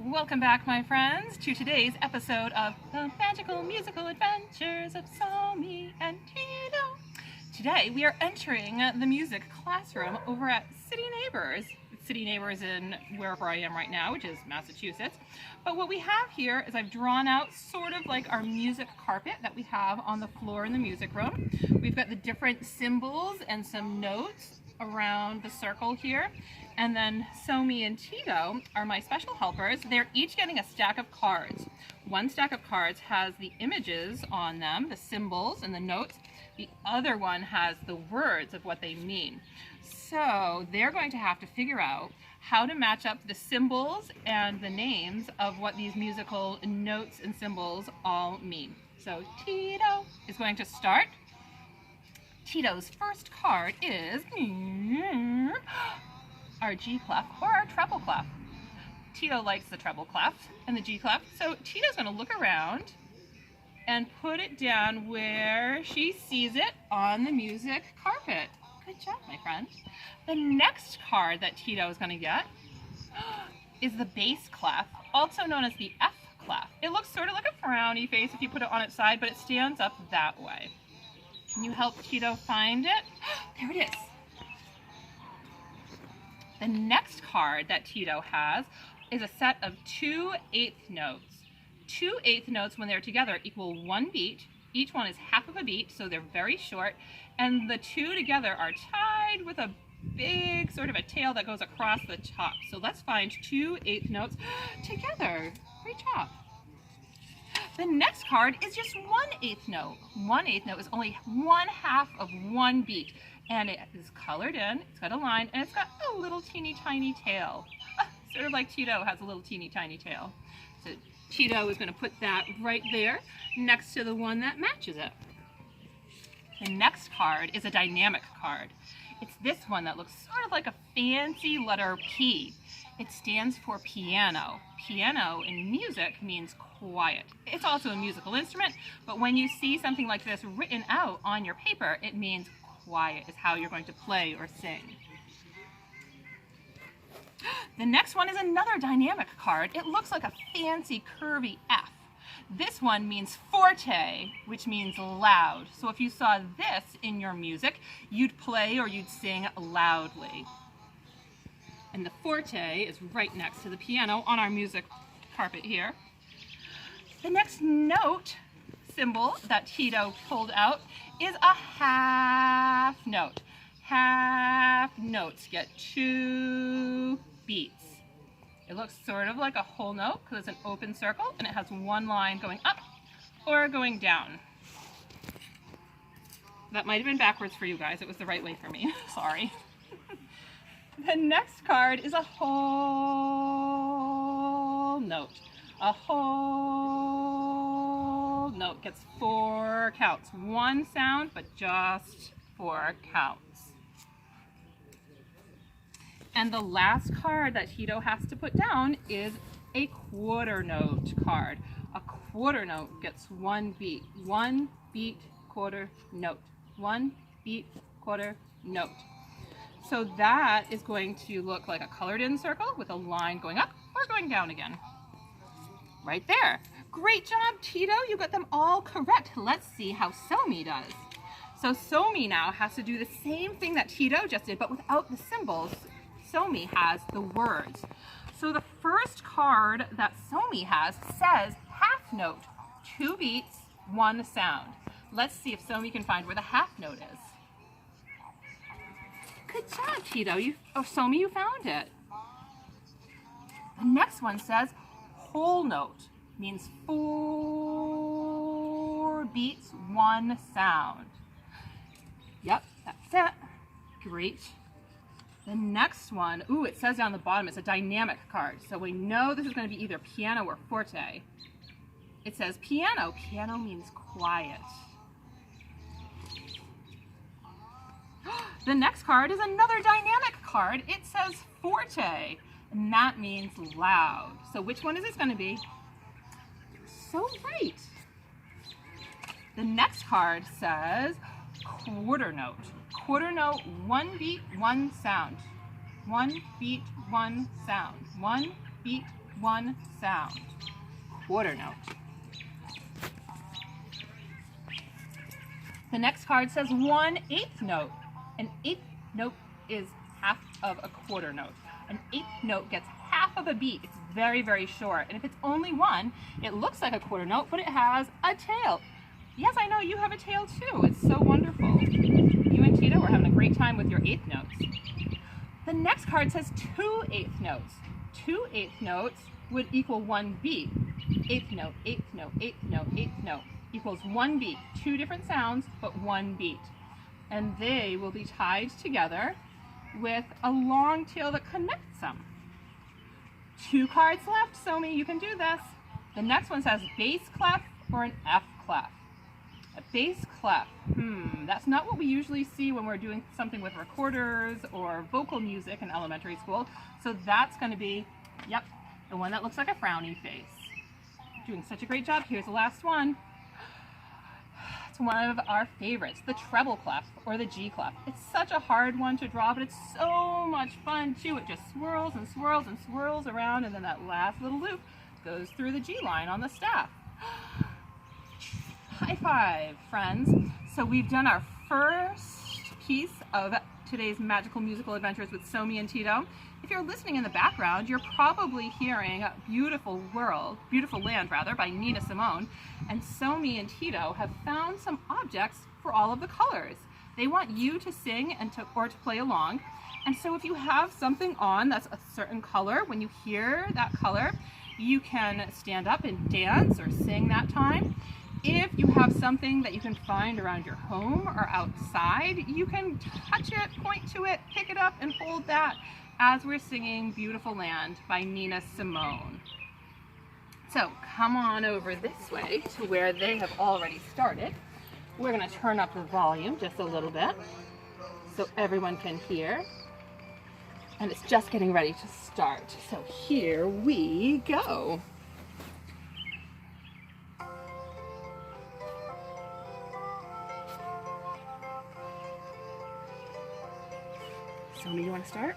Welcome back, my friends, to today's episode of The Magical Musical Adventures of Somi and Tito. Today we are entering the music classroom over at City Neighbors. City Neighbors in wherever I am right now, which is Massachusetts. But what we have here is I've drawn out sort of like our music carpet that we have on the floor in the music room. We've got the different symbols and some notes around the circle here. And then Somi and Tito are my special helpers. They're each getting a stack of cards. One stack of cards has the images on them, the symbols and the notes. The other one has the words of what they mean. So they're going to have to figure out how to match up the symbols and the names of what these musical notes and symbols all mean. So Tito is going to start. Tito's first card is our G clef or our treble clef. Tito likes the treble clef and the G clef, so Tito's going to look around and put it down where she sees it on the music carpet. Good job, my friend. The next card that Tito is going to get is the bass clef, also known as the F clef. It looks sort of like a frowny face if you put it on its side, but it stands up that way. Can you help Tito find it? There it is. The next card that Tito has is a set of 2/8 notes. 2/8 notes, when they're together, equal 1 beat. Each one is half of a beat, so they're very short. And the two together are tied with a big sort of a tail that goes across the top. So let's find 2/8 notes together. Great job. The next card is just 1/8 note. 1/8 note is only 1/2 of 1 beat. And it is colored in, it's got a line, and it's got a little teeny tiny tail. Sort of like Tito has a little teeny tiny tail. So Tito is going to put that right there next to the one that matches it. The next card is a dynamic card. It's this one that looks sort of like a fancy letter P. It stands for piano. Piano in music means quiet. It's also a musical instrument, but when you see something like this written out on your paper, it means quiet is how you're going to play or sing. The next one is another dynamic card. It looks like a fancy curvy F. This one means forte, which means loud. So if you saw this in your music, you'd play or you'd sing loudly. And the forte is right next to the piano on our music carpet here. The next note symbol that Tito pulled out is a half note. Half notes get 2 beats. It looks sort of like a whole note because it's an open circle and it has one line going up or going down. That might have been backwards for you guys. It was the right way for me. Sorry. The next card is a whole note. A whole note gets 4 counts. 1 sound, but just 4 counts. And the last card that Tito has to put down is a quarter note card. A quarter note gets 1 beat. 1 beat, quarter note. 1 beat, quarter note. So that is going to look like a colored in circle with a line going up or going down again. Right there. Great job, Tito. You got them all correct. Let's see how Somi does. So Somi now has to do the same thing that Tito just did, but without the symbols. Somi has the words. So the first card that Somi has says half note, 2 beats, 1 sound. Let's see if Somi can find where the half note is. Good job, Tito. Somi, you found it. The next one says whole note, means 4 beats, 1 sound. Yep, that's it. Great. The next one, it says down the bottom, it's a dynamic card. So we know this is going to be either piano or forte. It says piano. Piano means quiet. The next card is another dynamic card. It says forte, and that means loud. So which one is this going to be? So right. The next card says quarter note. Quarter note, 1 beat, 1 sound. 1 beat, 1 sound. 1 beat, one sound. Quarter note. The next card says 1/8 note. An eighth note is half of a quarter note. An eighth note gets half of a beat. It's very, very short. And if it's only one, it looks like a quarter note, but it has a tail. Yes, I know you have a tail too. It's so wonderful. You and Tito are having a great time with your eighth notes. The next card says 2/8 notes. 2/8 notes would equal one beat. Eighth note, eighth note, eighth note, eighth note equals one beat. Two different sounds, but one beat. And they will be tied together with a long tail that connects them. 2 cards left, Somi, you can do this. The next one says bass clef or an F clef. A bass clef, that's not what we usually see when we're doing something with recorders or vocal music in elementary school. So that's going to be, yep, the one that looks like a frowny face. Doing such a great job. Here's the last one. It's one of our favorites, the treble clef or the G clef. It's such a hard one to draw, but it's so much fun too. It just swirls and swirls and swirls around, and then that last little loop goes through the G line on the staff. High five, friends. So we've done our first piece of today's magical musical adventures with Somi and Tito. If you're listening in the background, you're probably hearing Beautiful Land by Nina Simone. And Somi and Tito have found some objects for all of the colors. They want you to sing or to play along. And so if you have something on that's a certain color, when you hear that color, you can stand up and dance or sing that time. If you have something that you can find around your home or outside, you can touch it, point to it, pick it up, and hold that as we're singing Beautiful Land by Nina Simone. So come on over this way to where they have already started. We're going to turn up the volume just a little bit so everyone can hear. And it's just getting ready to start. So here we go. Somi, you want to start?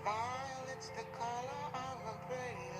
Violet's the color of a pretty